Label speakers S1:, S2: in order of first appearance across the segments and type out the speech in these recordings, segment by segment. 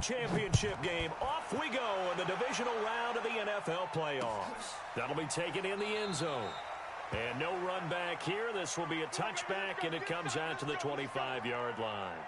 S1: Championship game. Off we go in the divisional round of the NFL playoffs. That'll be taken in the end zone. And no run back here. This will be a touchback, and it comes out to the 25-yard line.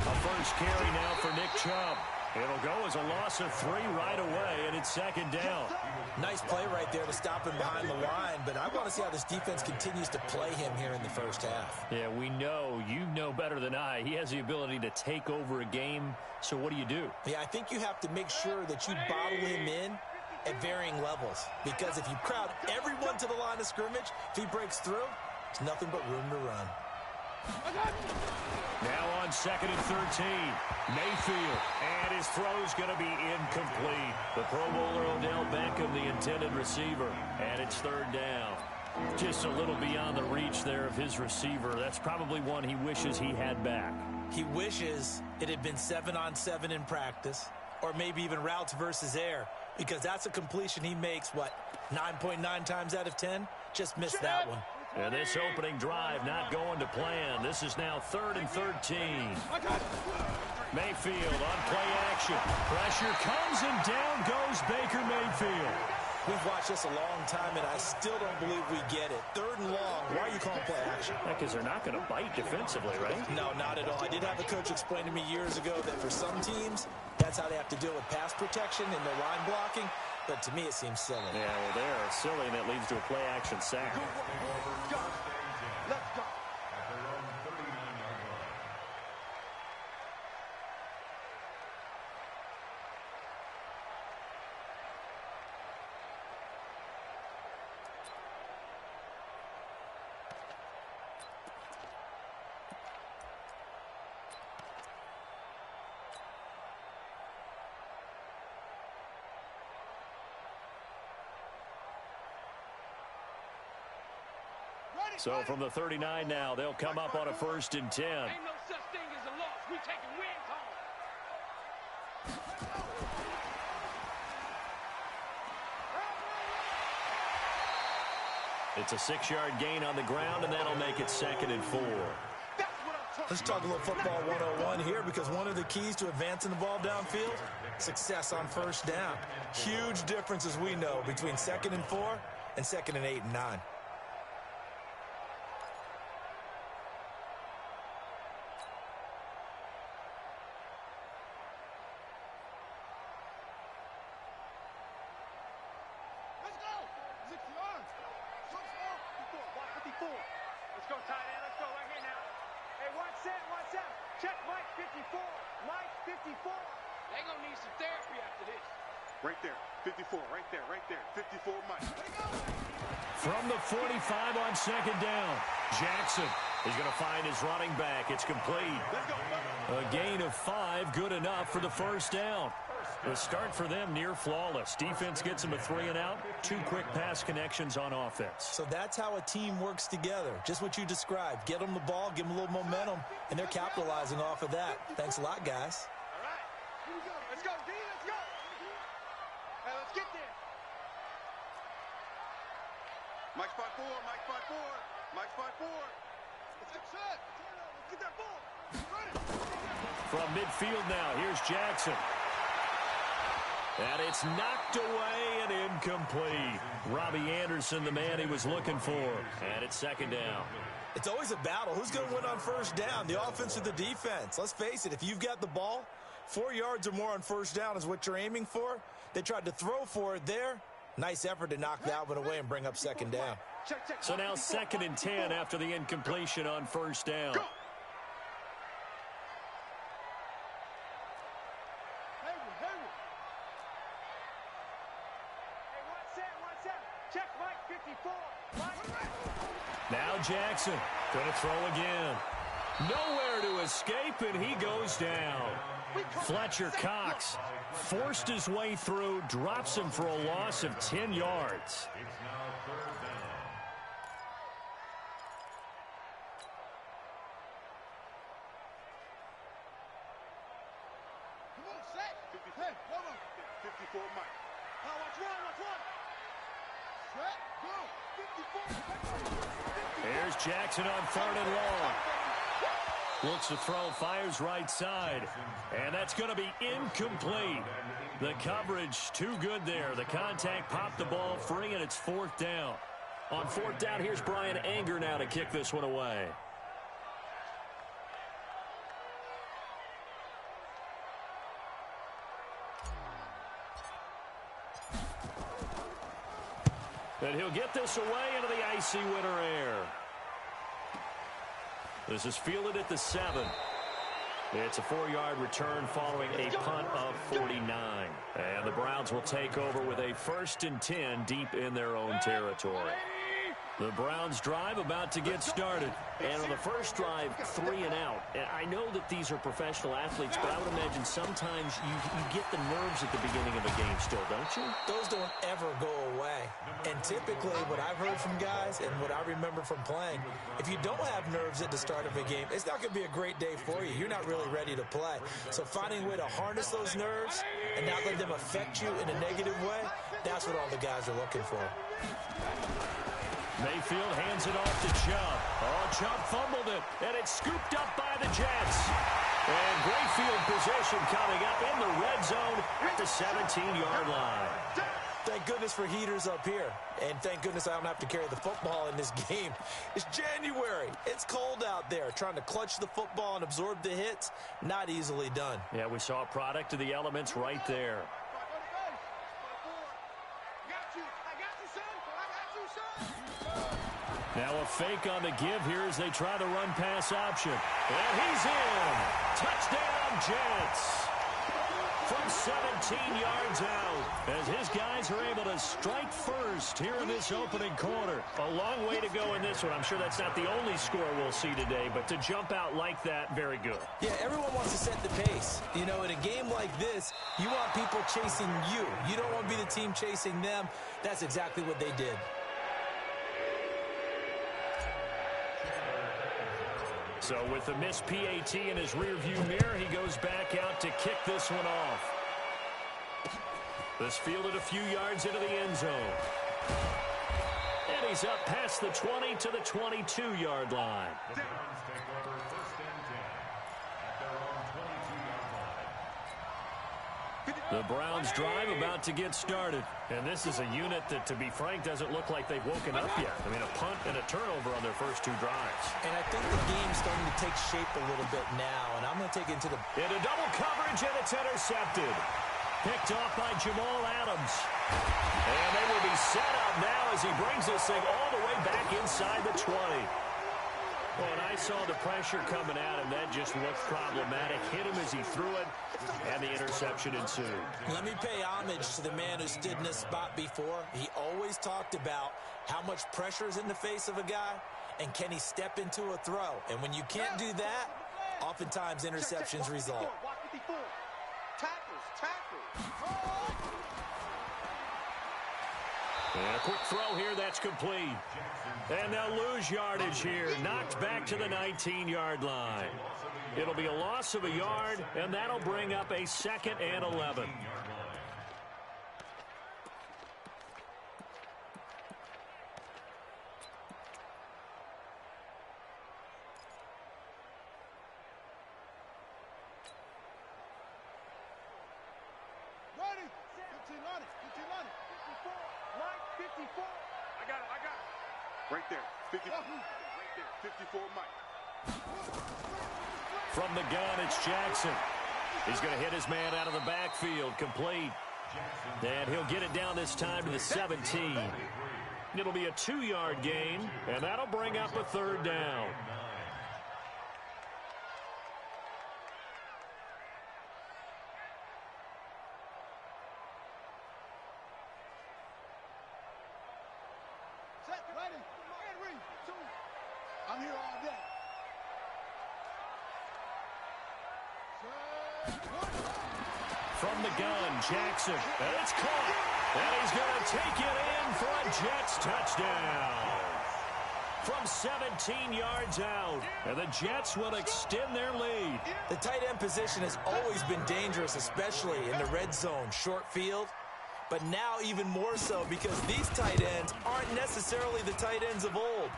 S1: A first carry now for Nick Chubb. It'll go as a loss of 3 right away, and it's second down.
S2: Nice play right there to stop him behind the line, but I want to see how this defense continues to play him here in the first half.
S1: Yeah, we know. You know better than I. He has the ability to take over a game, so what do?
S2: Yeah, I think you have to make sure that you bottle him in at varying levels, because if you crowd everyone to the line of scrimmage, if he breaks through, it's nothing but room to run.
S1: Now on 2nd and 13, Mayfield, and his throw's going to be incomplete. The Pro Bowler Odell Beckham, the intended receiver, and it's 3rd down. Just a little beyond the reach there of his receiver. That's probably one he wishes he had back.
S2: He wishes it had been 7-on-7 in practice, or maybe even routes versus air, because that's a completion he makes, 9.9 times out of 10? Just missed that one.
S1: And this opening drive not going to plan. This is now 3rd and 13. Mayfield on play action. Pressure comes, and down goes Baker Mayfield.
S2: We've watched this a long time, and I still don't believe we get it. 3rd and long. Why are you calling play action?
S1: Because they're not going to bite defensively, right?
S2: No, not at all. I did have a coach explain to me years ago that for some teams, that's how they have to deal with pass protection and their line blocking. But to me, it seems silly.
S1: Yeah, well, they're silly, and that leads to a play-action sack.
S3: Let's go.
S1: So from the 39 now, they'll come up on a 1st and 10.
S3: Ain't no such thing as a loss. We taking wins home.
S1: It's a 6-yard gain on the ground, and that'll make it 2nd and 4.
S2: Let's talk a little football 101 here, because one of the keys to advancing the ball downfield, success on 1st down. Huge difference, as we know, between 2nd and 4 and 2nd and 8 and 9.
S3: Let's go, tight end. Let's go right here now. Hey, watch out. Check Mike 54. Mike 54. They're going to need some therapy after this.
S4: Right there. 54. Right there. 54 Mike.
S1: From the 45 on 2nd down, Jackson is going to find his running back. It's complete. A gain of 5, good enough for the 1st down. The start for them near flawless. Defense gets them a 3 and out. 2 quick pass connections on offense.
S2: So that's how a team works together. Just what you described. Get them the ball, give them a little momentum, and they're capitalizing off of that. Thanks a lot, guys.
S3: All right. Here we go. Let's go, D. Let's go. Hey, let's get there.
S4: Mike spot 4. Mike spot 4.
S3: Let's get set. Let's get that ball. Ready.
S1: From midfield now, here's Jackson. And it's knocked away and incomplete. Robbie Anderson, the man he was looking for. And it's 2nd down.
S2: It's always a battle. Who's going to win on 1st down, the offense or the defense? Let's face it, if you've got the ball, 4 yards or more on 1st down is what you're aiming for. They tried to throw for it there. Nice effort to knock that one away and bring up 2nd down.
S1: So now 2nd and 10 after the incompletion on 1st down.
S3: Go. Check Mike 54.
S1: Now Jackson going to throw again. Nowhere to escape, and he goes down. Fletcher Cox forced his way through, drops him for a loss of 10 yards.
S3: Hey, hold on.
S4: 54, Mike.
S3: Now watch one, watch one. Set, go. 54.
S1: Here's Jackson on 3rd and long. Looks to throw, fires right side. And that's going to be incomplete. The coverage too good there. The contact popped the ball free, and it's 4th down. On 4th down, here's Brian Anger now to kick this one away. And he'll get this away into the icy winter air. This is fielded at the 7. It's a 4-yard return following a punt of 49. And the Browns will take over with a 1st and 10 deep in their own territory. The Browns drive about to get started. And on the first drive, 3 and out. And I know that these are professional athletes, but I would imagine sometimes you get the nerves at the beginning of a game still, don't you?
S2: Those don't ever go away. And typically what I've heard from guys and what I remember from playing, if you don't have nerves at the start of a game, it's not going to be a great day for you. You're not really ready to play. So finding a way to harness those nerves and not let them affect you in a negative way, that's what all the guys are looking for.
S1: Mayfield hands it off to Chubb. Oh, Chubb fumbled it, and it's scooped up by the Jets. And great field position coming up in the red zone at the 17-yard line.
S2: Thank goodness for heaters up here. And thank goodness I don't have to carry the football in this game. It's January. It's cold out there. Trying to clutch the football and absorb the hits, not easily done.
S1: Yeah, we saw a product of the elements right there. Now a fake on the give here as they try the run-pass option. And he's in. Touchdown, Jets. From 17 yards out, as his guys are able to strike first here in this opening quarter. A long way to go in this one. I'm sure that's not the only score we'll see today, but to jump out like that, very good.
S2: Yeah, everyone wants to set the pace. You know, in a game like this, you want people chasing you. You don't want to be the team chasing them. That's exactly what they did.
S1: So with the missed PAT in his rearview mirror, he goes back out to kick this one off. This fielded a few yards into the end zone. And he's up past the 20 to the 22-yard line. The Browns drive about to get started. And this is a unit that, to be frank, doesn't look like they've woken up yet. I mean, a punt and a turnover on their first 2 drives.
S2: And I think the game's starting to take shape a little bit now. And I'm going to take it into the...
S1: Into double coverage, and it's intercepted. Picked off by Jamal Adams. And they will be set up now as he brings this thing all the way back inside the 20. Well, and I saw the pressure coming at him. That just looked problematic. Hit him as he threw it, and the interception ensued.
S2: Let me pay homage to the man who stood in this spot before. He always talked about how much pressure is in the face of a guy, and can he step into a throw. And when you can't do that, oftentimes interceptions result.
S1: And a quick throw here, that's complete. And they'll lose yardage here. Knocked back to the 19-yard line. It'll be a loss of a yard, and that'll bring up a 2nd and 11.
S3: Ready? 15 on it. 15 on it. 54. Mike, 54. I got it.
S4: Right there. 54. Right there. 54, Mike.
S1: From the gun, it's Jackson. He's going to hit his man out of the backfield, complete. And he'll get it down this time to the 17. It'll be a 2-yard gain, and that'll bring up a 3rd down.
S3: Set, ready. And read. 2. I'm here all day.
S1: From the gun, Jackson. And it's caught. And he's going to take it in for a Jets touchdown. from 17 yards out. And the Jets will extend their lead.
S2: The tight end position has always been dangerous, especially in the red zone, short field. But now even more so because these tight ends aren't necessarily the tight ends of old.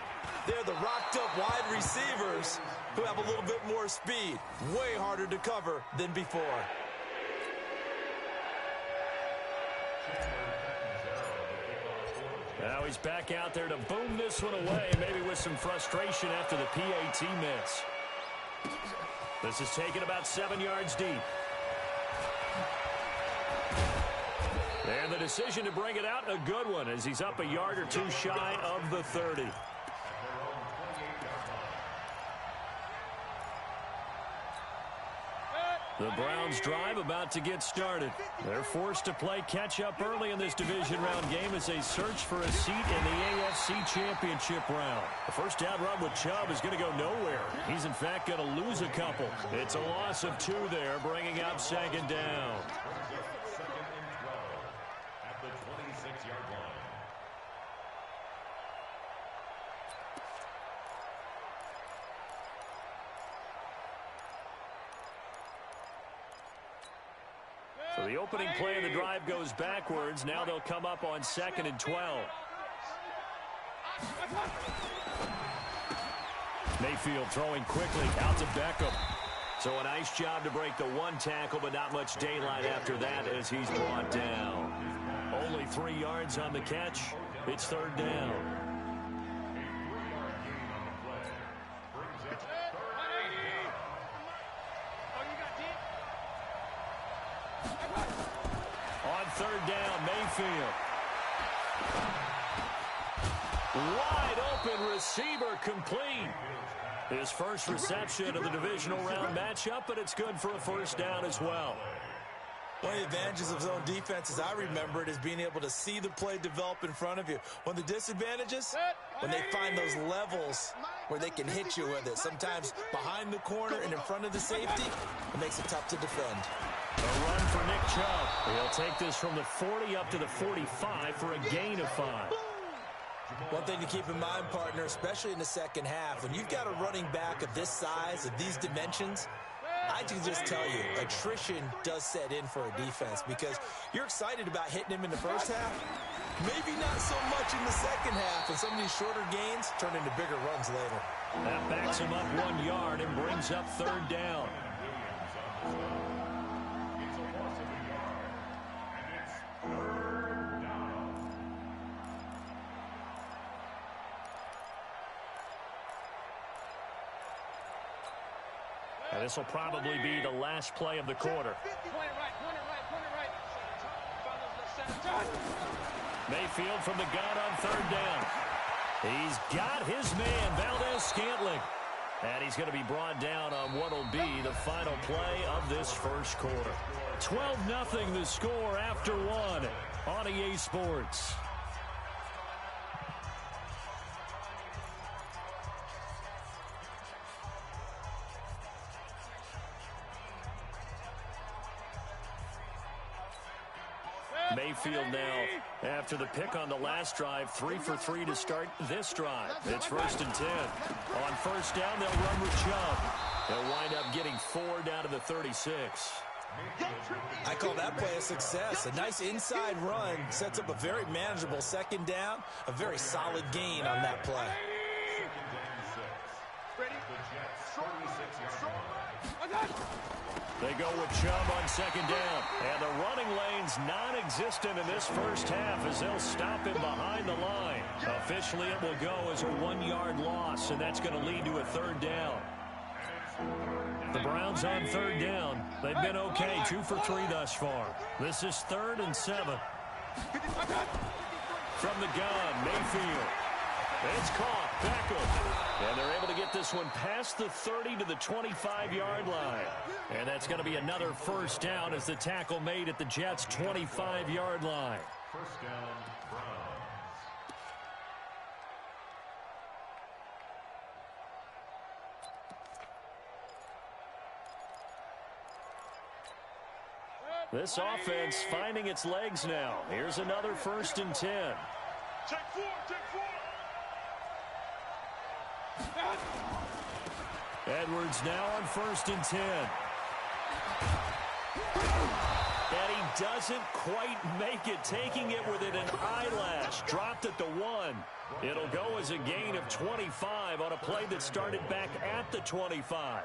S2: They're the rocked-up wide receivers who have a little bit more speed. Way harder to cover than before.
S1: Now he's back out there to boom this one away, maybe with some frustration after the PAT miss. This is taken about 7 yards deep. And the decision to bring it out, a good one, as he's up a yard or two shy of the 30. The Browns drive about to get started. They're forced to play catch-up early in this division round game as they search for a seat in the AFC Championship round. The first down run with Chubb is going to go nowhere. He's, in fact, going to lose a couple. It's a loss of 2 there, bringing up second down.
S5: At the 26-yard line.
S1: So the opening play of the drive goes backwards. Now they'll come up on 2nd and 12. Mayfield throwing quickly out to Beckham. So a nice job to break the 1 tackle, but not much daylight after that as he's brought down. Only 3 yards on the catch. It's 3rd down. On 3rd down, Mayfield. Wide open receiver complete. His first reception of the divisional round matchup, but it's good for a first down as well.
S2: One of the advantages of zone defense, as I remember it, is being able to see the play develop in front of you. One of the disadvantages, when they find those levels where they can hit you with it, sometimes behind the corner and in front of the safety, it makes it tough to defend.
S1: A run for Nick Chubb. He'll take this from the 40 up to the 45 for a gain of 5.
S2: One thing to keep in mind, partner, especially in the second half, when you've got a running back of this size, of these dimensions, I can just tell you, attrition does set in for a defense because you're excited about hitting him in the first half, maybe not so much in the second half, and some of these shorter gains turn into bigger runs later.
S1: That backs him up 1 yard and brings up 3rd down. This will probably be the last play of the quarter. Mayfield from the gun on 3rd down. He's got his man, Valdez-Scantling. And he's going to be brought down on what will be the final play of this first quarter. 12-0 the score after 1 on EA Sports. Mayfield now, after the pick on the last drive, 3 for 3 to start this drive. It's 1st and 10. On 1st down, they'll run with Chubb. They'll wind up getting 4 down to the 36.
S2: I call that play a success. A nice inside run sets up a very manageable 2nd down, a very solid gain on that play.
S1: They go with Chubb on 2nd down. And the running lane's non-existent in this first half as they'll stop him behind the line. Officially, it will go as a 1-yard loss, and that's going to lead to a 3rd down. The Browns on 3rd down. They've been okay, 2 for 3 thus far. This is 3rd and 7. From the gun, Mayfield. It's caught. Beckham. And they're able to get this one past the 30 to the 25-yard line. And that's going to be another 1st down as the tackle made at the Jets' 25-yard line.
S5: 1st down, Browns.
S1: This offense finding its legs now. Here's another 1st and 10.
S3: Check 4, check 4.
S1: Edwards now on 1st and 10. And he doesn't quite make it, taking it within an eyelash. Dropped at the 1. It'll go as a gain of 25 on a play that started back at the 25.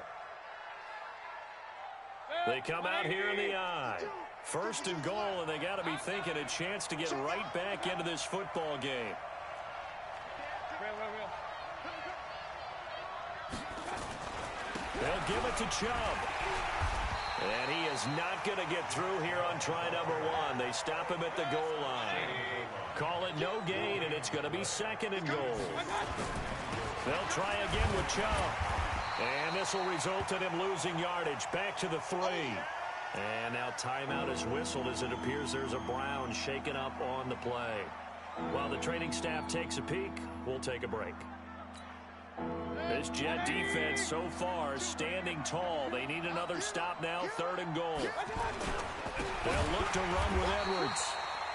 S1: They come out here in the I. 1st and goal, and they got to be thinking a chance to get right back into this football game. They'll give it to Chubb. And he is not going to get through here on try number 1. They stop him at the goal line. Call it no gain, and it's going to be 2nd and goal. They'll try again with Chubb. And this will result in him losing yardage. Back to the 3. And now timeout is whistled as it appears there's a Brown shaken up on the play. While the training staff takes a peek, we'll take a break. This Jet defense so far standing tall. They need another stop now, 3rd and goal. They'll look to run with Edwards.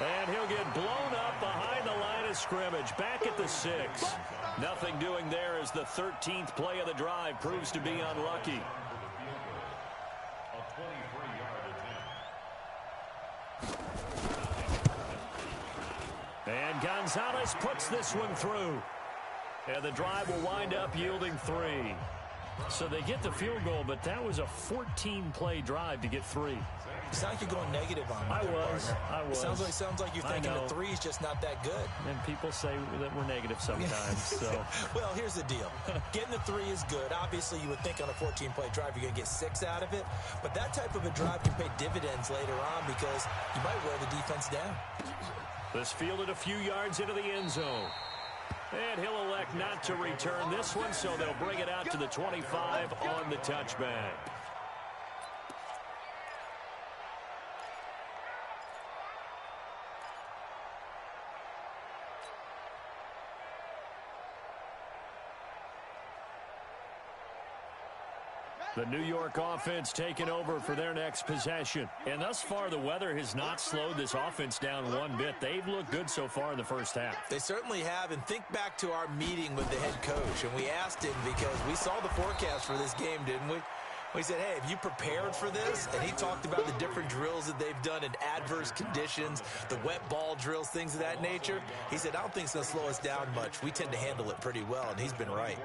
S1: And he'll get blown up behind the line of scrimmage. Back at the 6. Nothing doing there as the 13th play of the drive proves to be unlucky. And Gonzalez puts this one through. And the drive will wind up yielding 3. So they get the field goal, but that was a 14-play drive to get 3.
S2: You sound like you're going negative on me.
S1: I was.
S2: Sounds like you're thinking the 3 is just not that good.
S1: And people say that we're negative sometimes. So.
S2: Well, here's the deal. Getting the 3 is good. Obviously, you would think on a 14-play drive you're going to get 6 out of it. But that type of a drive can pay dividends later on because you might wear the defense down.
S1: This fielded a few yards into the end zone. And he'll elect not to return this one, so they'll bring it out to the 25 on the touchback. The New York offense taking over for their next possession. And thus far, the weather has not slowed this offense down one bit. They've looked good so far in the first half.
S2: They certainly have. And think back to our meeting with the head coach. And we asked him because we saw the forecast for this game, didn't we? We said, hey, have you prepared for this? And he talked about the different drills that they've done in adverse conditions, the wet ball drills, things of that nature. He said, I don't think it's going to slow us down much. We tend to handle it pretty well, and he's been right.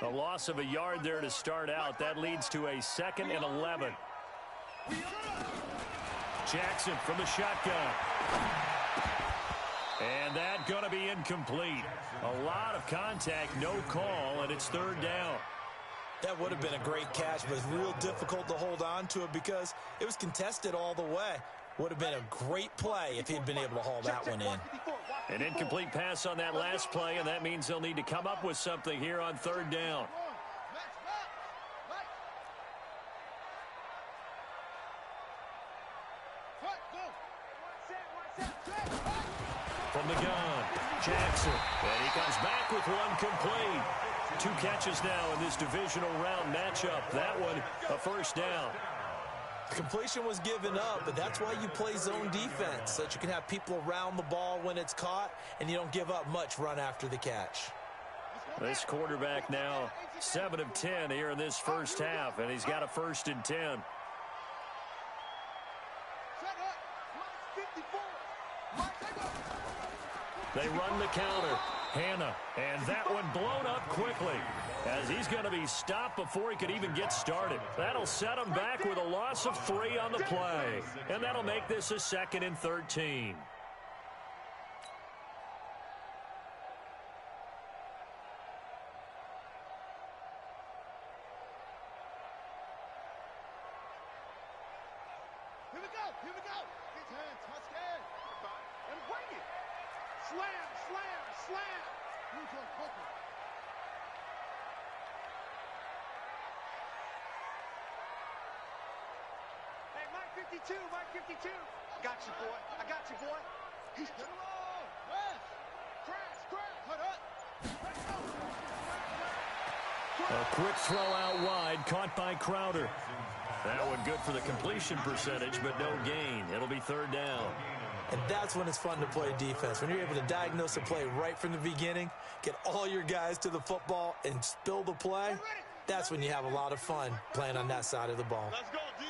S1: A loss of a yard there to start out. That leads to a 2nd and 11. Jackson from the shotgun. And that going to be incomplete. A lot of contact, no call, and it's 3rd down.
S2: That would have been a great catch, but it's real difficult to hold on to it because it was contested all the way. Would have been a great play if he'd been able to haul that one in.
S1: An incomplete pass on that last play, and that means they'll need to come up with something here on 3rd down. From the gun, Jackson, and he comes back with one complete. 2 catches now in this divisional round matchup. That one, a 1st down.
S2: Completion was given up, but that's why you play zone defense, so that you can have people around the ball when it's caught, and you don't give up much run after the catch.
S1: This quarterback now 7 of 10 here in this first half, and he's got a 1st and 10. They run the counter. Hannah, and that one blown up quickly as he's going to be stopped before he could even get started. That'll set him back with a loss of 3 on the play, and that'll make this a 2nd and 13.
S3: Here we go. His hands, Husky. And bring it. Slam, slam, slam. Use your focus. Hey, Mike 52, Mike 52.
S4: Got you, boy. I got you, boy.
S3: He's to the wall. Crash. Crash, crash. Cut up.
S1: A quick throw out wide, caught by Crowder. That one good for the completion percentage, but no gain. It'll be third down.
S2: And that's when it's fun to play defense. When you're able to diagnose a play right from the beginning, get all your guys to the football, and spill the play, that's when you have a lot of fun playing on that side of the ball.
S4: Let's go, D.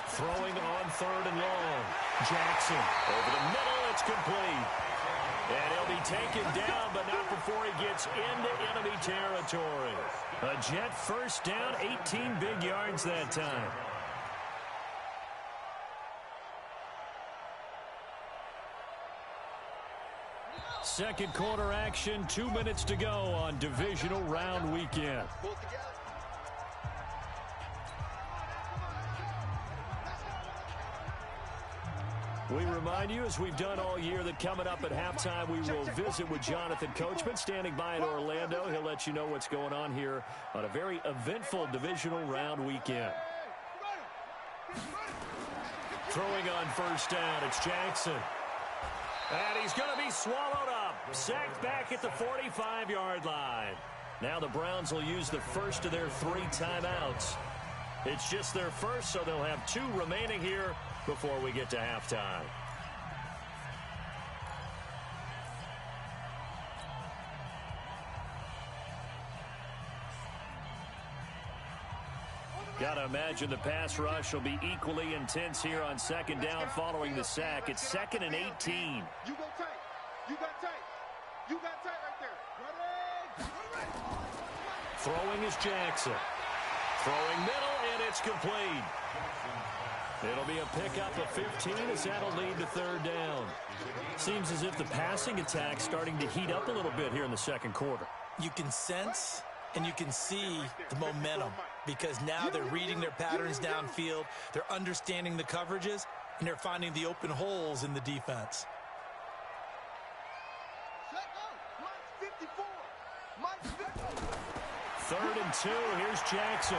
S1: Throwing on third and long. Jackson over the middle. It's complete. And he'll be taken down, but not before he gets into enemy territory. A Jet first down, 18 big yards that time. Second quarter action, 2 minutes to go on divisional round weekend. We remind you, as we've done all year, that coming up at halftime, we will visit with Jonathan Coachman, standing by in Orlando. He'll let you know what's going on here on a very eventful divisional round weekend. Throwing on first down, it's Jackson. And he's going to be swallowed up. Sacked back at the 45-yard line. Now the Browns will use the first of their 3 timeouts. It's just their first, so they'll have 2 remaining here before we get to halftime. Got to imagine the pass rush will be equally intense here on second down following the sack. It's 2nd and 18.
S4: You go tight. You got tight. You got tight right there. Ready?
S1: Throwing is Jackson. Throwing middle, and it's complete. It'll be a pickup of 15 as that'll lead to third down. Seems as if the passing attack's starting to heat up a little bit here in the second quarter.
S2: You can sense and you can see the momentum because now they're reading their patterns downfield, they're understanding the coverages, and they're finding the open holes in the defense.
S1: Third and 2, here's Jackson.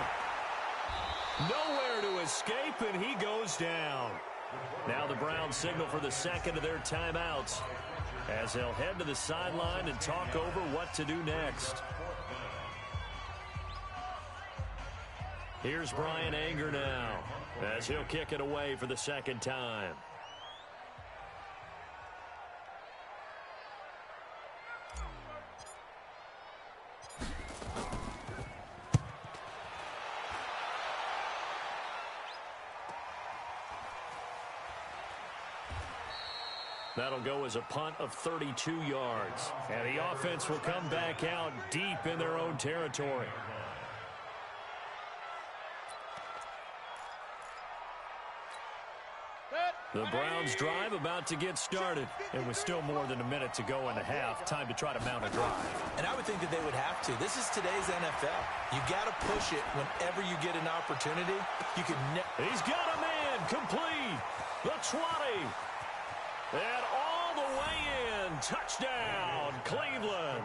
S1: Nowhere to escape, and he goes down. Now the Browns signal for the second of their timeouts as they'll head to the sideline and talk over what to do next. Here's Brian Anger now as he'll kick it away for the second time. That'll go as a punt of 32 yards. And the offense will come back out deep in their own territory. The Browns drive about to get started. And with still more than a minute to go in the half, time to try to mount a drive.
S2: And I would think that they would have to. This is today's NFL. You got to push it whenever you get an opportunity. You can.
S1: He's got a man complete. The 20. And all the way in. Touchdown, Cleveland.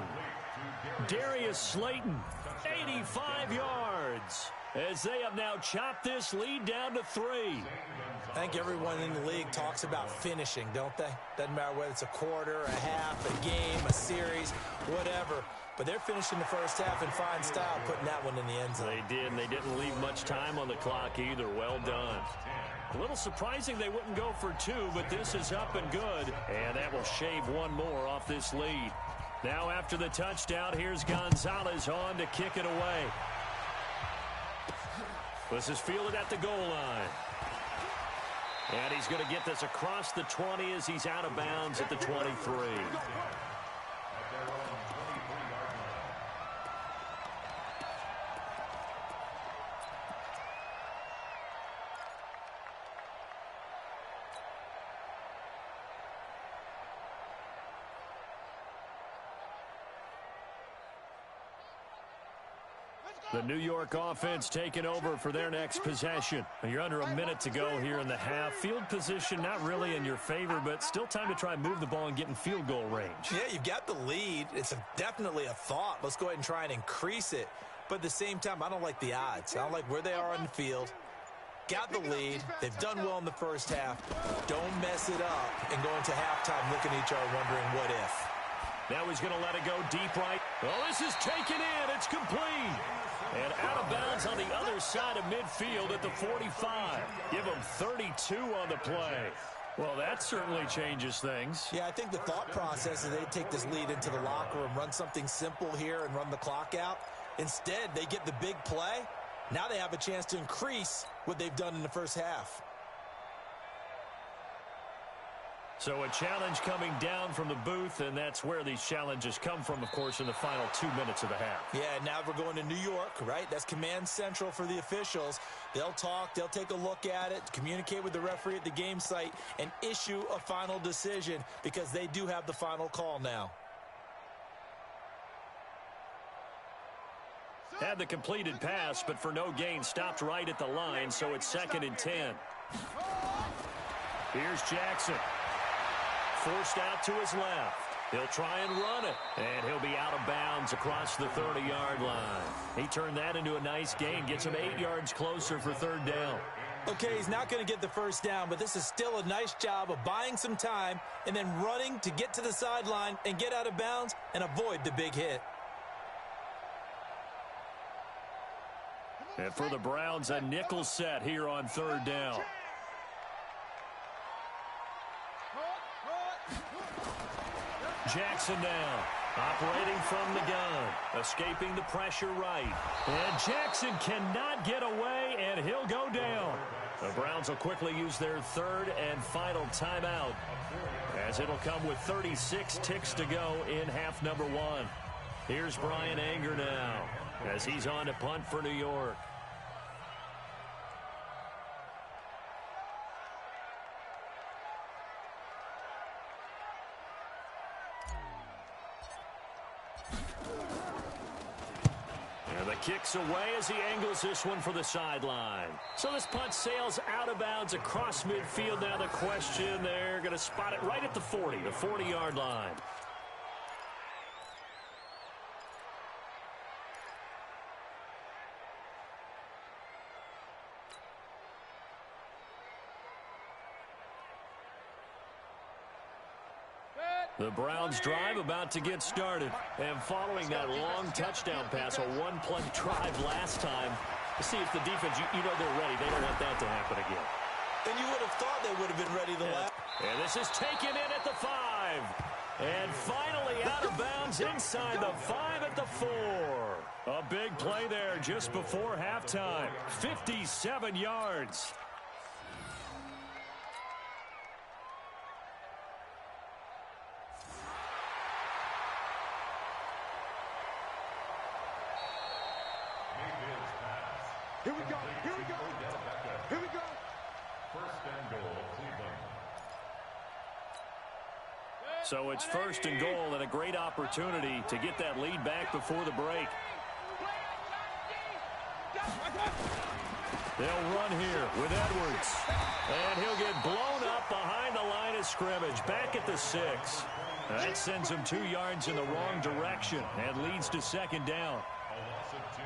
S1: Darius Slayton, 85 yards. As they have now chopped this lead down to 3.
S2: I think everyone in the league talks about finishing, don't they? Doesn't matter whether it's a quarter, a half, a game, a series, whatever. But they're finishing the first half in fine style, putting that one in the end zone.
S1: They did, and they didn't leave much time on the clock either. Well done. A little surprising they wouldn't go for 2, but this is up and good. And that will shave one more off this lead. Now after the touchdown, here's Gonzalez on to kick it away. This is fielded at the goal line. And he's going to get this across the 20 as he's out of bounds at the 23. The New York offense taking over for their next possession. You're under a minute to go here in the half. Field position not really in your favor, but still time to try and move the ball and get in field goal range.
S2: Yeah, you've got the lead. It's definitely a thought. Let's go ahead and try and increase it. But at the same time, I don't like the odds. I don't like where they are on the field. got the lead. They've done well in the first half. Don't mess it up and go into halftime looking at each other wondering what if.
S1: Now he's going to let it go deep right. Oh, this is taken in. It's complete. And out of bounds on the other side of midfield at the 45. Give him 32 on the play. Well, that certainly changes things.
S2: Yeah, I think the thought process is they'd take this lead into the locker room, run something simple here and run the clock out. Instead, they get the big play. Now they have a chance to increase what they've done in the first half.
S1: So a challenge coming down from the booth, and that's where these challenges come from, of course, in the final 2 minutes of the half.
S2: Yeah, now we're going to New York, right? That's command central for the officials. They'll talk, they'll take a look at it, communicate with the referee at the game site, and issue a final decision because they do have the final call now.
S1: Had the completed pass, but for no gain, stopped right at the line, so it's 2nd and 10. Here's Jackson. Forced out to his left. He'll try and run it, and he'll be out of bounds across the 30-yard line. He turned that into a nice gain, gets him 8 yards closer for 3rd down.
S2: Okay, he's not going to get the first down, but this is still a nice job of buying some time and then running to get to the sideline and get out of bounds and avoid the big hit.
S1: And for the Browns, a nickel set here on 3rd down. Jackson now, operating from the gun, escaping the pressure right. And Jackson cannot get away, and he'll go down. The Browns will quickly use their 3rd and final timeout, as it'll come with 36 ticks to go in half number 1. Here's Brian Anger now, as he's on to punt for New York. Kicks away as he angles this one for the sideline. So this punt sails out of bounds across midfield. Now the question, they're going to spot it right at the 40, the 40-yard line. The Browns drive about to get started. And following that long touchdown pass, a one-play drive last time, to see if the defense, you know they're ready. They don't want that to happen again.
S2: And you would have thought they would have been ready the last.
S1: And this is taken in at the 5. And finally out of bounds inside the 5 at the 4. A big play there just before halftime. 57 yards.
S4: Here we go. Here we go. Here we go.
S5: 1st and goal, Cleveland.
S1: So it's 1st and goal and a great opportunity to get that lead back before the break. They'll run here with Edwards. And he'll get blown up behind the line of scrimmage. Back at the 6. That sends him 2 yards in the wrong direction and leads to 2nd down.
S5: A loss of 2.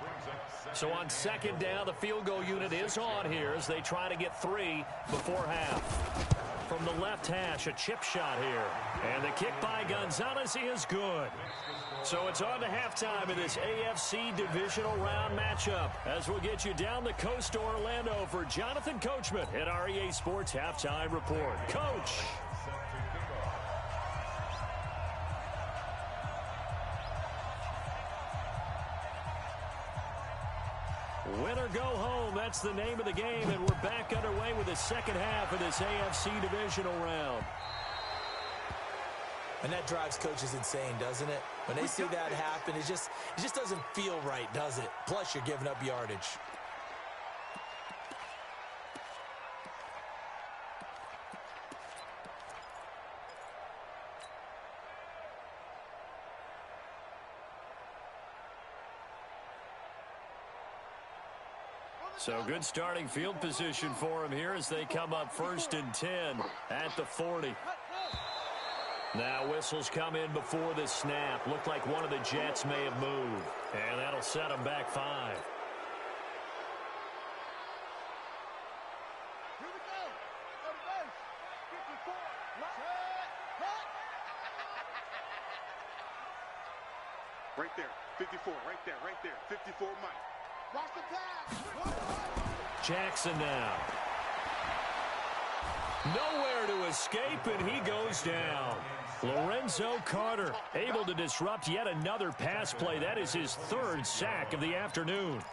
S5: Brings up 2nd.
S1: So on 2nd down, the field goal unit is on here as they try to get 3 before half. From the left hash, a chip shot here. And the kick by Gonzalez is good. So it's on to halftime in this AFC divisional round matchup as we'll get you down the coast to Orlando for Jonathan Coachman at our EA Sports Halftime Report. Coach. Win or go home, that's the name of the game, and we're back underway with the second half of this AFC divisional round.
S2: And that drives coaches insane, doesn't it? When they see that happen, it just doesn't feel right, does it? Plus, you're giving up yardage.
S1: So good starting field position for him here as they come up 1st and 10 at the 40. Now whistles come in before the snap. Looked like one of the Jets may have moved. And that'll set them back 5.
S4: Right there. 54. Right there. Right there. 54, Mike. Watch the pass.
S1: Jackson now. Nowhere to escape, and he goes down. Lorenzo Carter able to disrupt yet another pass play. That is his third sack of the afternoon.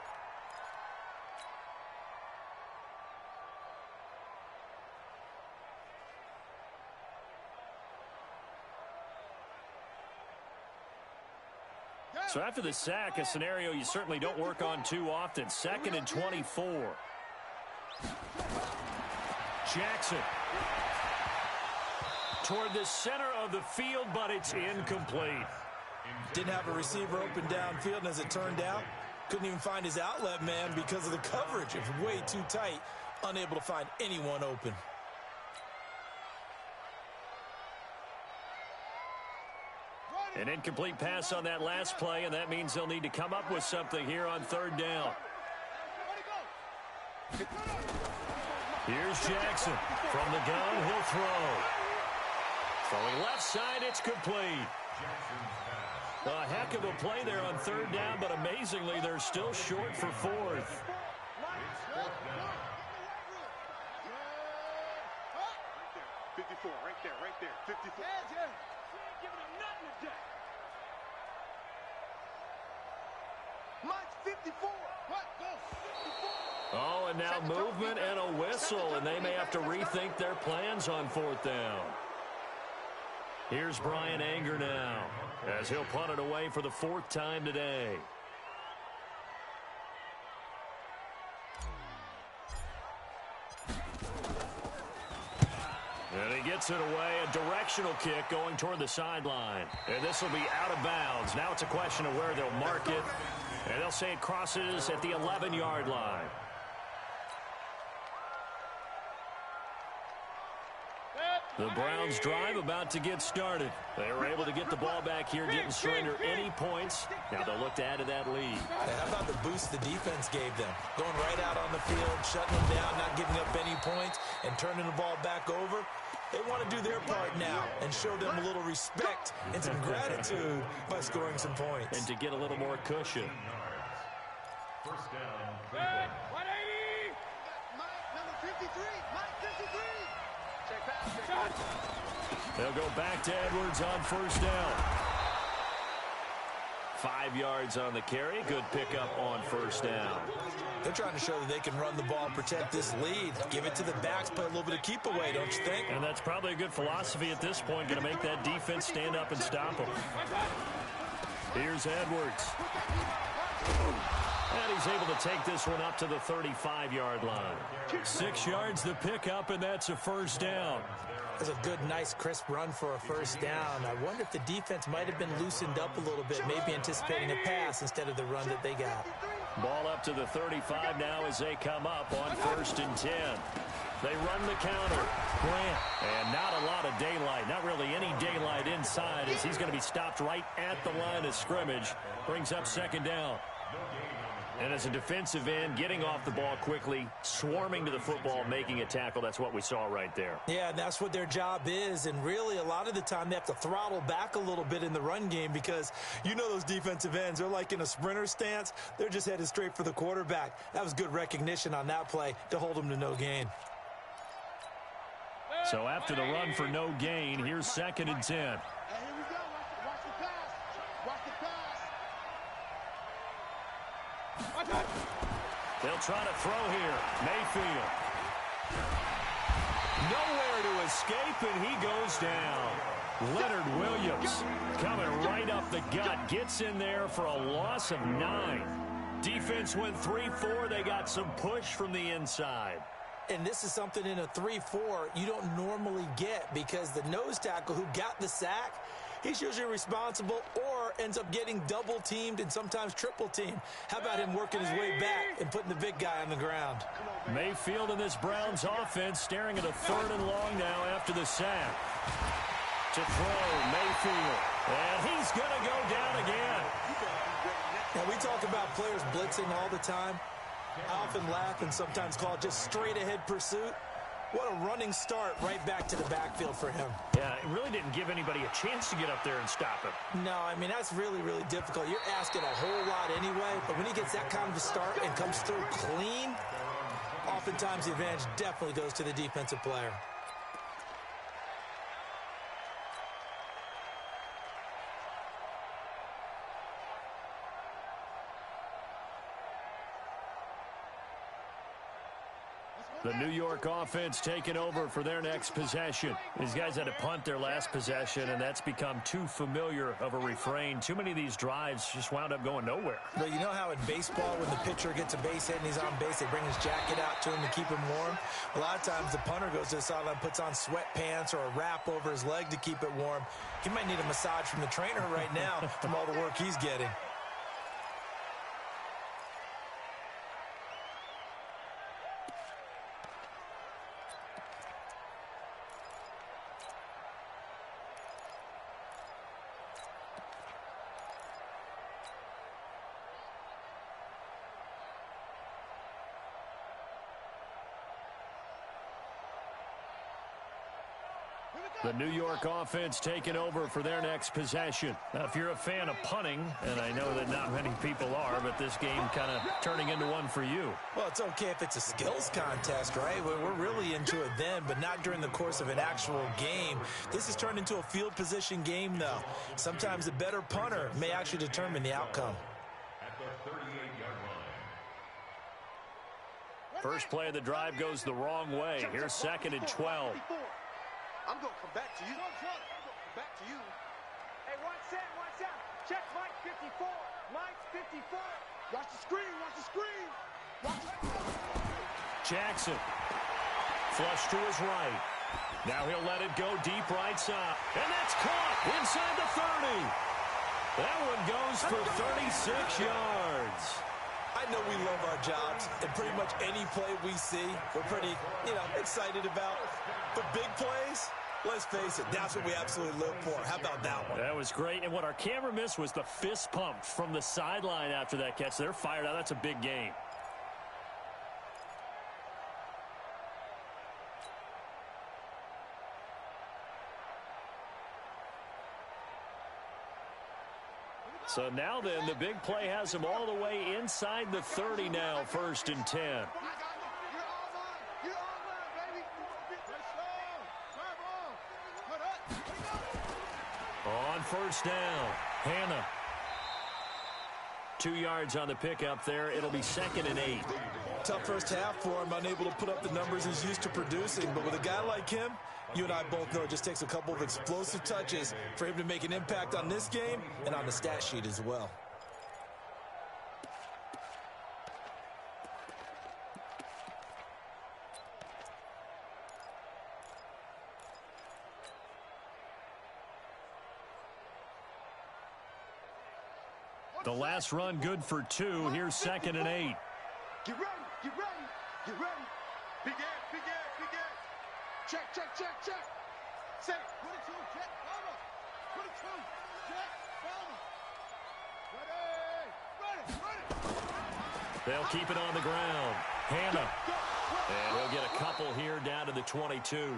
S1: So after the sack, a scenario you certainly don't work on too often. 2nd and 24. Jackson toward the center of the field, but it's incomplete.
S2: Didn't have a receiver open downfield, and as it turned out, couldn't even find his outlet man because of the coverage. It was way too tight, unable to find anyone open.
S1: An incomplete pass on that last play, and that means they'll need to come up with something here on 3rd down. Here's Jackson. From the gun, he'll throw. Throwing left side, it's complete. A heck of a play there on 3rd down, but amazingly, they're still short for 4th.
S4: 54, right there, right there. 54.
S3: Mike 54. What? Go. 54.
S1: Oh, and now movement and a whistle, and they may have to rethink their plans on 4th down. Here's Brian Anger now, as he'll punt it away for the 4th time today. And he gets it away, a directional kick going toward the sideline. And this will be out of bounds. Now it's a question of where they'll mark it. And they'll say it crosses at the 11-yard line. The Browns drive about to get started. They were able to get the ball back here, didn't surrender any points. Now they'll look to add to that lead.
S2: Hey, how about the boost the defense gave them? Going right out on the field, shutting them down, not giving up any points, and turning the ball back over. They want to do their part now and show them a little respect and some gratitude by scoring some points.
S1: And to get a little more cushion.
S5: 1st down, Cleveland.
S3: 180. Mike, number 53. Mike 53. Check pass.
S1: They'll go back to Edwards on 1st down. 5 yards on the carry. Good pickup on 1st down.
S2: They're trying to show that they can run the ball and protect this lead. Give it to the backs, play a little bit of keep away, don't you think?
S1: And that's probably a good philosophy at this point. Going to make that defense stand up and stop them. Here's Edwards. And he's able to take this one up to the 35-yard line. 6 yards the pickup, and that's a 1st down.
S2: That's a good, nice, crisp run for a 1st down. I wonder if the defense might have been loosened up a little bit, maybe anticipating a pass instead of the run that they got.
S1: Ball up to the 35 now as they come up on 1st and 10. They run the counter. Grant, and not a lot of daylight, not really any daylight inside, as he's going to be stopped right at the line of scrimmage. Brings up 2nd down. And as a defensive end, getting off the ball quickly, swarming to the football, making a tackle, that's what we saw right there.
S2: Yeah, and that's what their job is. And really, a lot of the time, they have to throttle back a little bit in the run game because you know those defensive ends, they're like in a sprinter stance. They're just headed straight for the quarterback. That was good recognition on that play to hold them to no gain.
S1: So after the run for no gain, here's 2nd and 10.
S4: Hey, here we go. Watch the pass. Watch the pass.
S1: They'll try to throw here. Mayfield. Nowhere to escape, and he goes down. Leonard Williams coming right up the gut. Gets in there for a loss of 9. Defense went 3-4. They got some push from the inside.
S2: And this is something in a 3-4 you don't normally get because the nose tackle who got the sack, he's usually responsible or ends up getting double teamed and sometimes triple teamed. How about him working his way back and putting the big guy on the ground?
S1: Mayfield in this Browns offense staring at a 3rd and long now after the sack. To throw, Mayfield. And he's going to go down again.
S2: Now, we talk about players blitzing all the time. I often laugh and sometimes call it just straight-ahead pursuit. What a running start right back to the backfield for him.
S1: Yeah, it really didn't give anybody a chance to get up there and stop him.
S2: No, I mean, that's really, really difficult. You're asking a whole lot anyway, but when he gets that kind of a start and comes through clean, oftentimes the advantage definitely goes to the defensive player.
S1: The New York offense taking over for their next possession. These guys had to punt their last possession, and that's become too familiar of a refrain. Too many of these drives just wound up going nowhere.
S2: But you know how in baseball, when the pitcher gets a base hit and he's on base, they bring his jacket out to him to keep him warm? A lot of times the punter goes to the sideline, puts on sweatpants or a wrap over his leg to keep it warm. He might need a massage from the trainer right now from all the work he's getting.
S1: The New York offense taking over for their next possession. Now, if you're a fan of punting, and I know that not many people are, but this game kind of turning into one for you.
S2: Well, it's okay if it's a skills contest, right? We're really into it then, but not during the course of an actual game. This has turned into a field position game, though. Sometimes the better punter may actually determine the outcome.
S5: At the 38-yard line.
S1: First play of the drive goes the wrong way. Here's 2nd and 12.
S4: I'm going to come back to you. I'm going to come back to you.
S3: Hey, one set. Check Mike 54. Mike's 54.
S4: Watch the screen. Watch the screen. Watch it.
S1: Jackson. Flush to his right. Now he'll let it go deep right side. And that's caught inside the 30. That one goes for 36 yards.
S2: I know we love our jobs, and pretty much any play we see, we're pretty, excited about. But big plays, let's face it, that's what we absolutely live for. How about that one?
S1: That was great, and what our camera missed was the fist pump from the sideline after that catch. They're fired out. That's a big game. So now then, the big play has them all the way inside the 30 now, 1st and 10.
S4: You're all mine, baby.
S1: On 1st down, Hannah. 2 yards on the pickup there. It'll be 2nd and 8.
S2: Tough first half for him, unable to put up the numbers he's used to producing. But with a guy like him, you and I both know it just takes a couple of explosive touches for him to make an impact on this game and on the stat sheet as well.
S1: The last run good for 2. Here's 2nd and 8.
S4: Get ready. Big ass. Check. Say, put it to him, check, Palmer. Put it to him, check, Palmer. Ready.
S1: They'll keep it on the ground. Hannah. And he'll get a couple here down to the 22.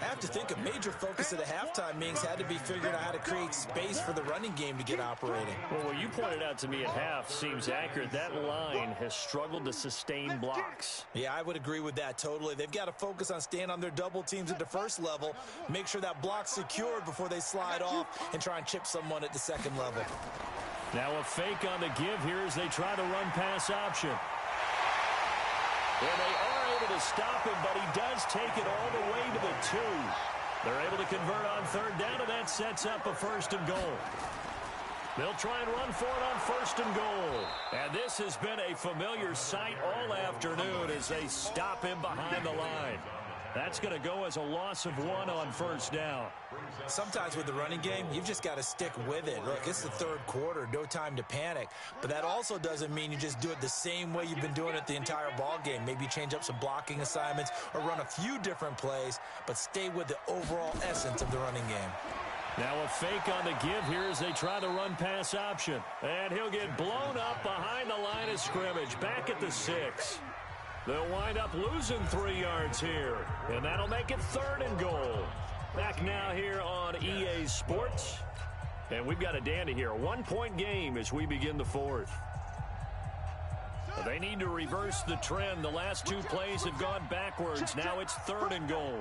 S2: I have to think a major focus of the halftime meetings had to be figuring out how to create space for the running game to get operating.
S1: Well, what you pointed out to me at half seems accurate. That line has struggled to sustain blocks.
S2: Yeah, I would agree with that totally. They've got to focus on staying on their double teams at the first level, make sure that block's secured before they slide off and try and chip someone at the second level.
S1: Now a fake on the give here as they try to run pass option. And they are able to stop him, but he does take it all the way to the 2. They're able to convert on 3rd down, and that sets up a 1st and goal. They'll try and run for it on 1st and goal. And this has been a familiar sight all afternoon as they stop him behind the line. That's going to go as a loss of 1 on 1st down.
S2: Sometimes with the running game, you've just got to stick with it. Look, it's the 3rd quarter, no time to panic. But that also doesn't mean you just do it the same way you've been doing it the entire ball game. Maybe change up some blocking assignments or run a few different plays, but stay with the overall essence of the running game.
S1: Now a fake on the give here as they try to run pass option. And he'll get blown up behind the line of scrimmage, back at the 6. They'll wind up losing 3 yards here, and that'll make it 3rd and goal. Back now here on EA Sports, and we've got a dandy here. A 1-point game as we begin the 4th. They need to reverse the trend. The last 2 plays have gone backwards. Now it's 3rd and goal.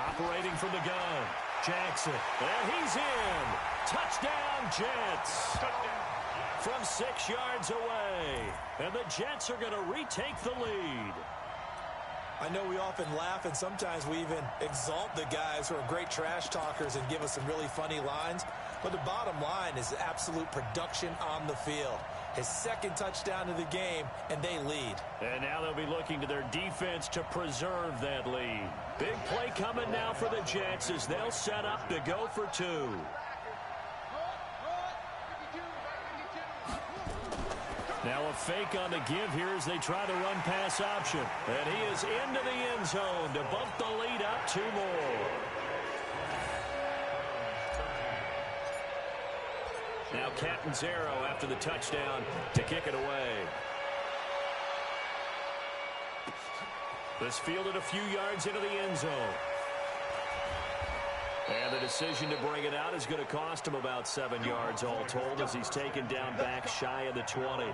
S1: Operating from the gun, Jackson, and he's in. Touchdown, Jets. From 6 yards away, and the Jets are going to retake the lead.
S2: I know we often laugh, and sometimes we even exalt the guys who are great trash talkers and give us some really funny lines. But the bottom line is absolute production on the field. His 2nd touchdown of the game, and they lead.
S1: And now they'll be looking to their defense to preserve that lead. Big play coming now for the Jets as they'll set up to go for 2. Now a fake on the give here as they try the run-pass option. And he is into the end zone to bump the lead up 2 more. Now Catanzaro after the touchdown to kick it away. This fielded a few yards into the end zone. And the decision to bring it out is going to cost him about 7 yards all told as he's taken down back shy of the 20.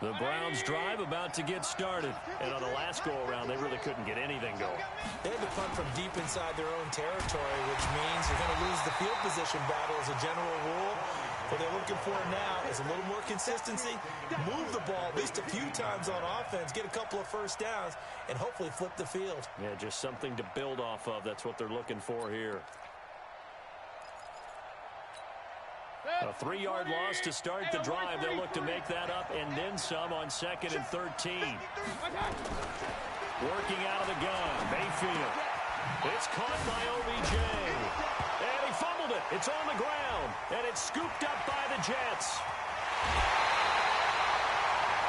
S1: The Browns drive about to get started. And on the last go-around, they really couldn't get anything going.
S2: They had to punt from deep inside their own territory, which means you're going to lose the field position battle as a general rule. What they're looking for now is a little more consistency, move the ball at least a few times on offense, get a couple of first downs, and hopefully flip the field.
S1: Yeah, just something to build off of. That's what they're looking for here. A 3-yard loss to start the drive. They'll look to make that up and then some on 2nd and 13. Working out of the gun, Mayfield. It's caught by OBJ. And he fumbled it. It's on the ground. And it's scooped up by the Jets.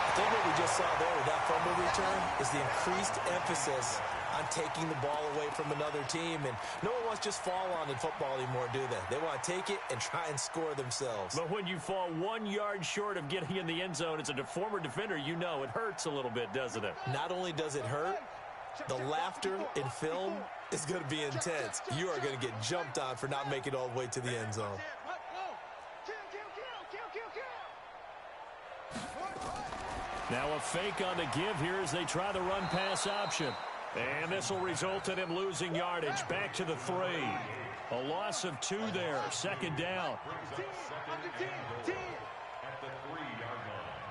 S2: I think what we just saw there with that fumble return is the increased emphasis on taking the ball away from another team. And no one wants to just fall on in football anymore, do they? They want to take it and try and score themselves.
S1: But when you fall 1 yard short of getting in the end zone as a former defender, you know it hurts a little bit, doesn't it?
S2: Not only does it hurt, the laughter in film is going to be intense. You are going to get jumped on for not making it all the way to the end zone.
S1: Now a fake on the give here as they try the run-pass option. And this will result in him losing yardage back to the 3. A loss of 2 there. 2nd down.
S5: At the 3-yard line.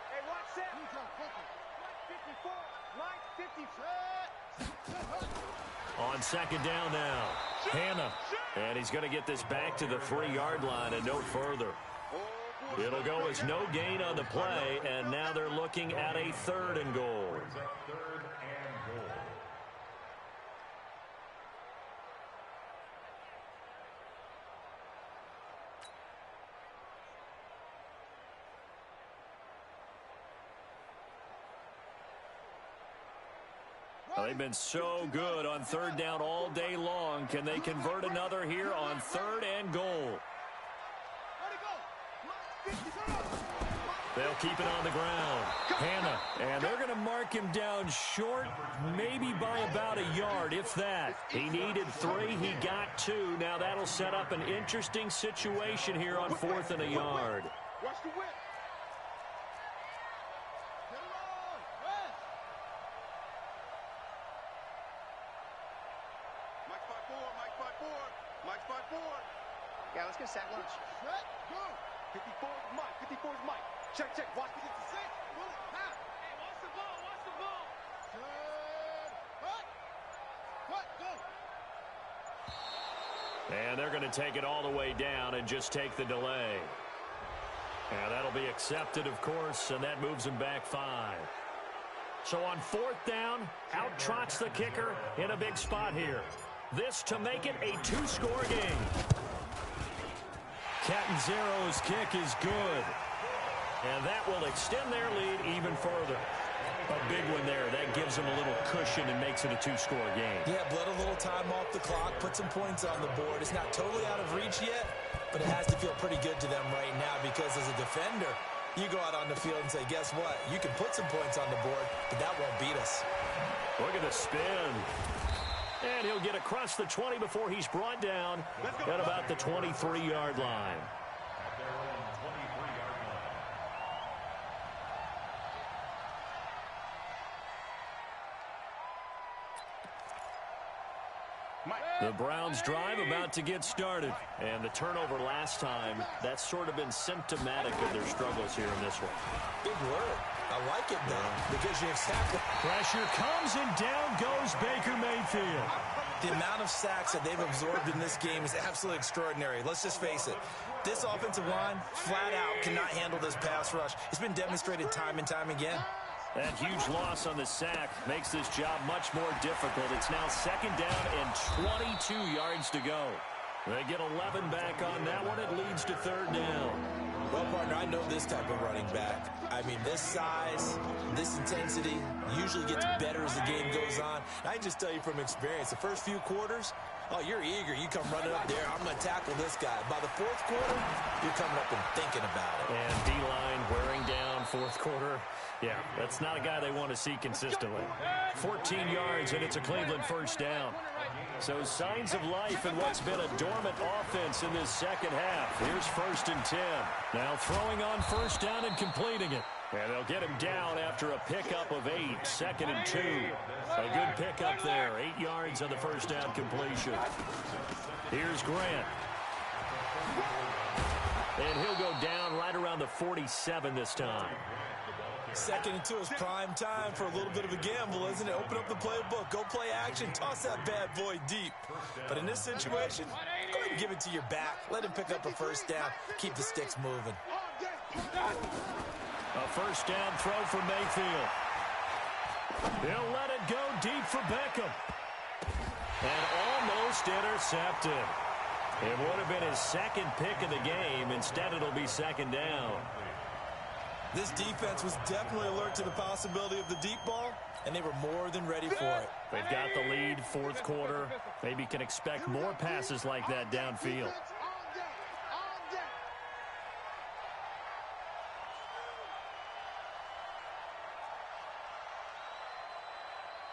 S3: Hey, watch that. Mike 54.
S1: On 2nd down now. Hannah. And he's going to get this back to the 3-yard line and no further. It'll go as no gain on the play, and now they're looking at a 3rd and goal. Well, they've been so good on 3rd down all day long. Can they convert another here on 3rd and goal? They'll keep it on the ground. Hannah, and they're going to mark him down short, maybe by about a yard, if that. He needed 3, he got 2. Now that'll set up an interesting situation here on 4th and a yard.
S3: Watch the whip.
S4: Mike 5-4.
S3: Yeah, let's get a sack lunch.
S4: Set, go.
S3: 54 is Mike. 54 is Mike. Check. Watch the 6.
S4: Pull it. Now.
S3: Hey, watch the ball.
S4: Set. Go.
S1: And they're going to take it all the way down and just take the delay. And that'll be accepted, of course, and that moves them back 5. So on 4th down, out trots the kicker in a big spot here. This to make it a 2-score game. Catanzaro's kick is good. And that will extend their lead even further. A big one there. That gives them a little cushion and makes it a two-score game.
S2: Yeah, bled a little time off the clock, put some points on the board. It's not totally out of reach yet, but it has to feel pretty good to them right now because as a defender, you go out on the field and say, guess what? You can put some points on the board, but that won't beat us.
S1: Look at the spin. And he'll get across the 20 before he's brought down at about the 23-yard line. The Browns drive about to get started. And the turnover last time, that's sort of been symptomatic of their struggles here in this one.
S2: Big word. I like it, though, because you accept it.
S1: Pressure comes, and down goes Baker Mayfield.
S2: The amount of sacks that they've absorbed in this game is absolutely extraordinary. Let's just face it. This offensive line, flat out, cannot handle this pass rush. It's been demonstrated time and time again.
S1: That huge loss on the sack makes this job much more difficult. It's now second down and 22 yards to go. They get 11 back on that one. It leads to third down.
S2: Well, partner, I know this type of running back. I mean, this size, this intensity usually gets better as the game goes on. I can just tell you from experience, the first few quarters, oh, you're eager. You come running up there. I'm going to tackle this guy. By the fourth quarter, you're coming up and thinking about it.
S1: And D-line wearing down fourth quarter. Yeah, that's not a guy they want to see consistently. 14 yards, and it's a Cleveland first down. So signs of life in what's been a dormant offense in this second half. Here's 1st and 10. Now throwing on first down and completing it. And they'll get him down after a pickup of 8. 2nd and 2. A good pickup there. 8 yards on the first down completion. Here's Grant. And he'll go down right around the 47 this time.
S2: 2nd and 2 is prime time for a little bit of a gamble, isn't it? Open up the playbook, go play action, toss that bad boy deep. But in this situation, go ahead and give it to your back. Let him pick up a first down. Keep the sticks moving.
S1: A first down throw for Mayfield. He'll let it go deep for Beckham. And almost intercepted. It would have been his second pick of the game. Instead, it'll be second down.
S2: This defense was definitely alert to the possibility of the deep ball, and they were more than ready for it.
S1: They've got the lead, fourth quarter. Maybe can expect more passes like that downfield.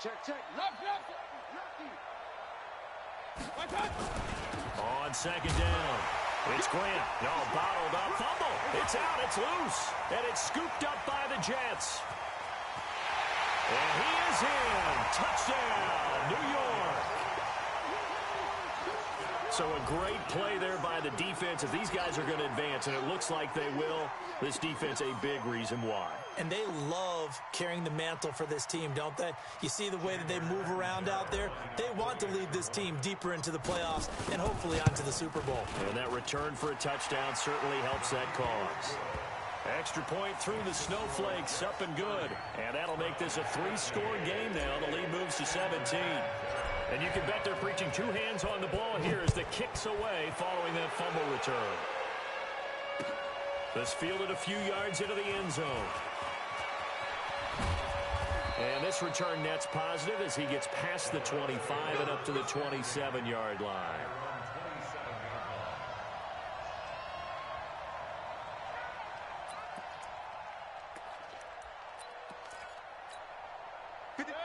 S3: Check. Left.
S1: On second down, it's Grant. No, bottled up. Fumble. It's out. It's loose. And it's scooped up by the Jets. And he is in. Touchdown, New York. So a great play there by the defense. If these guys are going to advance, and it looks like they will, this defense a big reason why.
S2: And they love carrying the mantle for this team, don't they? You see the way that they move around out there? They want to lead this team deeper into the playoffs and hopefully onto the Super Bowl.
S1: And that return for a touchdown certainly helps that cause. Extra point through the snowflakes, up and good. And that'll make this a 3-score game now. The lead moves to 17. And you can bet they're preaching 2 hands on the ball here as the kick's away following that fumble return. This fielded a few yards into the end zone. And this return net's positive as he gets past the 25 and up to the 27-yard line.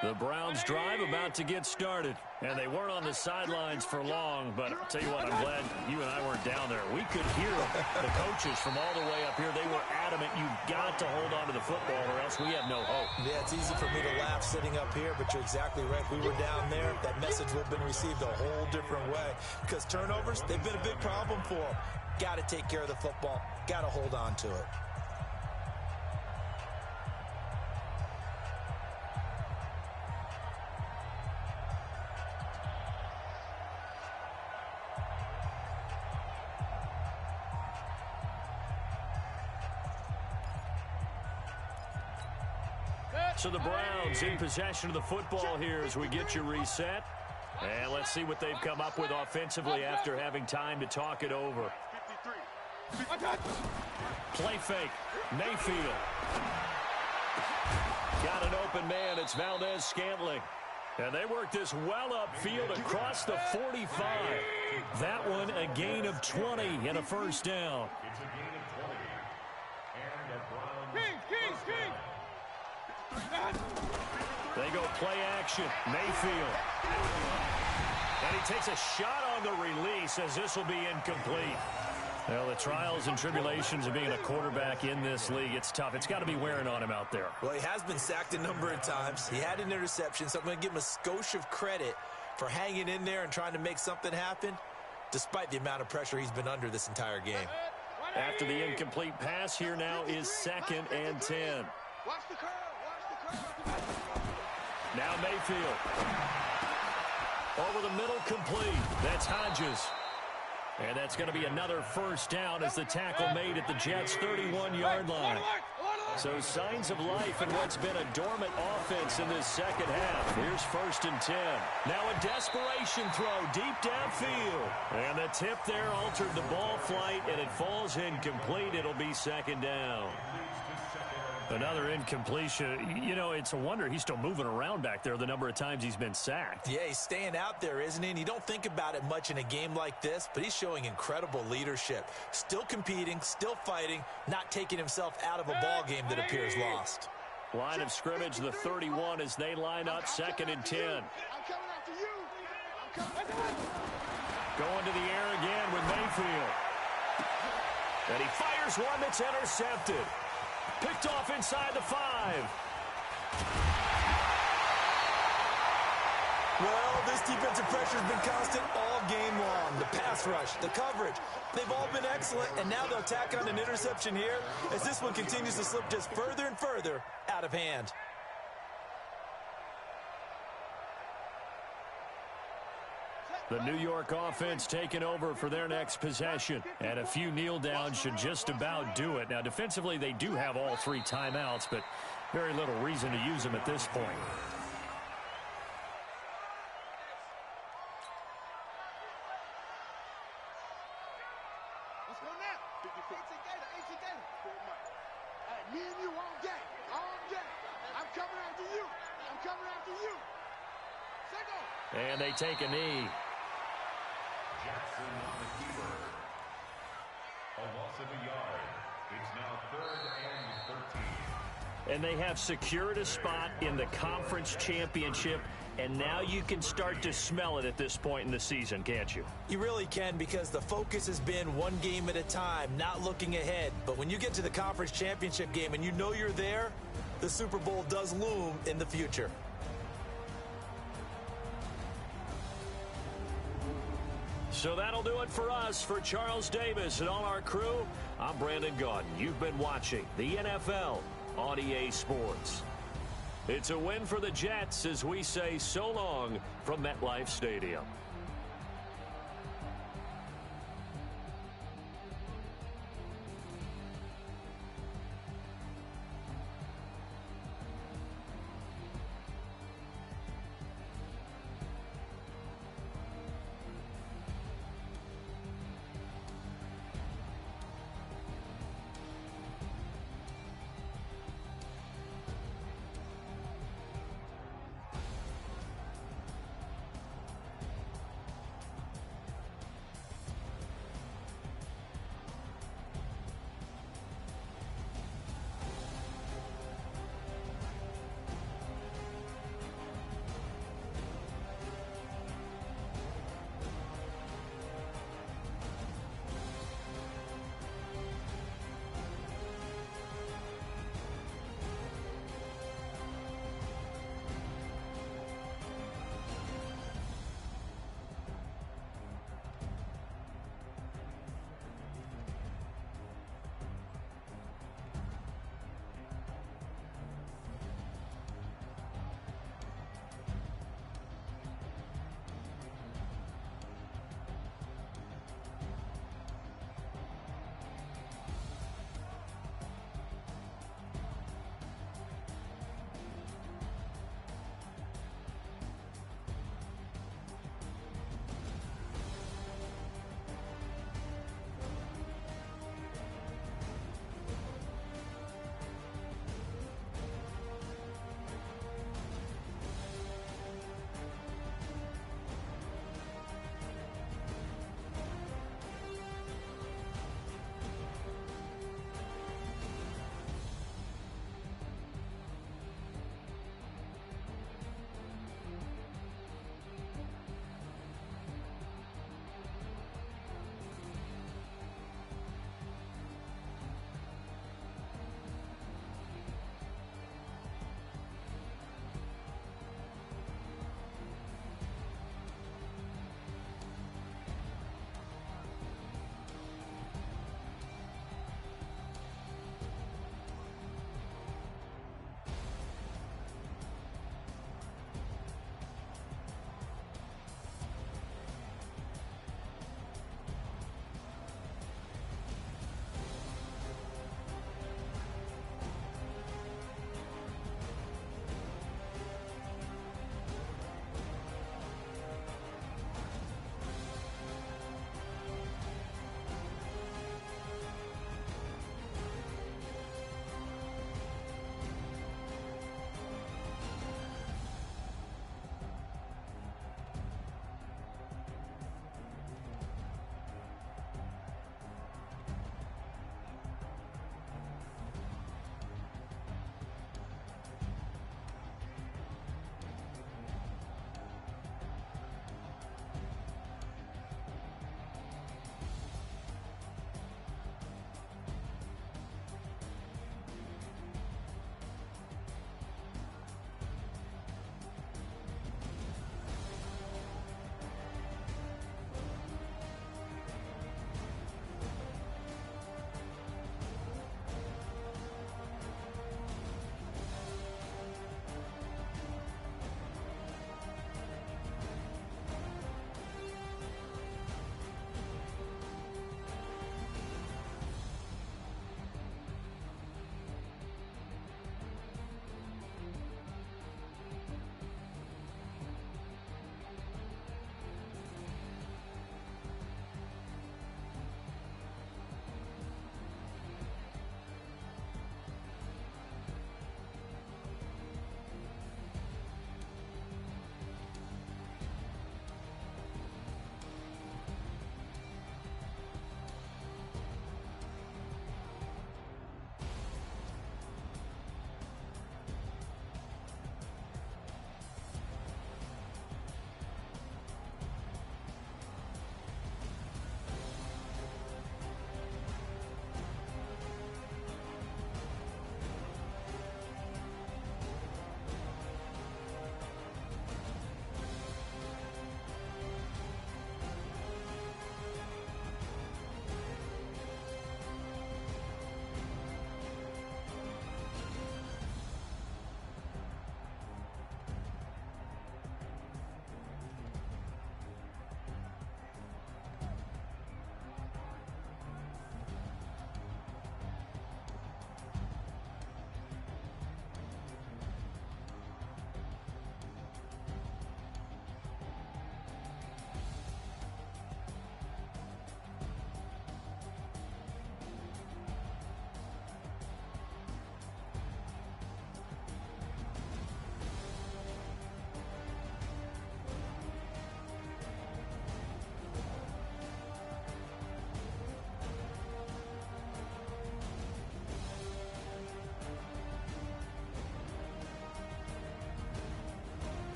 S1: The Browns drive about to get started. And they weren't on the sidelines for long, but I'll tell you what, I'm glad you and I weren't down there. We could hear the coaches from all the way up here. They were adamant, you've got to hold on to the football or else we have no hope.
S2: Yeah, it's easy for me to laugh sitting up here, but you're exactly right. We were down there. That message would have been received a whole different way. Because turnovers, they've been a big problem for them. Got to take care of the football. Got to hold on to it.
S1: So the Browns in possession of the football here as we get you reset. And let's see what they've come up with offensively after having time to talk it over. Play fake. Mayfield. Got an open man. It's Valdez-Scantling. And they work this well upfield across the 45. That one a gain of 20 and a first down.
S5: It's a gain of 20. And the Browns.
S1: They go play action. Mayfield. And he takes a shot on the release as this will be incomplete. Well, the trials and tribulations of being a quarterback in this league, it's tough. It's got to be wearing on him out there.
S2: Well, he has been sacked a number of times. He had an interception, so I'm going to give him a skosh of credit for hanging in there and trying to make something happen, despite the amount of pressure he's been under this entire game.
S1: After the incomplete pass, here now is 2nd and 10.
S3: Watch the curve. Watch the curve.
S1: Now Mayfield. Over the middle, complete. That's Hodges. And that's going to be another first down as the tackle made at the Jets' 31-yard line. So signs of life in what's been a dormant offense in this second half. Here's 1st and 10. Now a desperation throw deep downfield. And the tip there altered the ball flight, and it falls incomplete. It'll be 2nd down. Another incompletion. You know, it's a wonder he's still moving around back there the number of times he's been sacked.
S2: Yeah, he's staying out there, isn't he? And you don't think about it much in a game like this, but he's showing incredible leadership. Still competing, still fighting, not taking himself out of a ball game that appears lost.
S1: Line of scrimmage, the 31 as they line up 2nd and 10.
S3: I'm coming after you. I'm coming.
S1: Going to the air again with Mayfield. And he fires one that's intercepted. Picked off inside the 5.
S2: Well, this defensive pressure has been constant all game long. The pass rush, the coverage, they've all been excellent, and now they'll tack on an interception here as this one continues to slip just further and further out of hand.
S1: The New York offense taking over for their next possession. And a few kneel downs should just about do it. Now, defensively, they do have all 3 timeouts, but very little reason to use them at this point.
S3: Let's go now. 18 Gator. All right, me and you all game. I'm coming after you. Second.
S1: And they take a knee.
S5: Jackson on the keeper. A loss of a yard. It's now 3rd and 13.
S1: And they have secured a spot in the conference championship, and now you can start to smell it at this point in the season, can't you?
S2: You really can, because the focus has been one game at a time, not looking ahead. But when you get to the conference championship game and you know you're there, the Super Bowl does loom in the future.
S1: So that'll do it for us. For Charles Davis and all our crew, I'm Brandon Gaudin. You've been watching the NFL on EA Sports. It's a win for the Jets as we say so long from MetLife Stadium.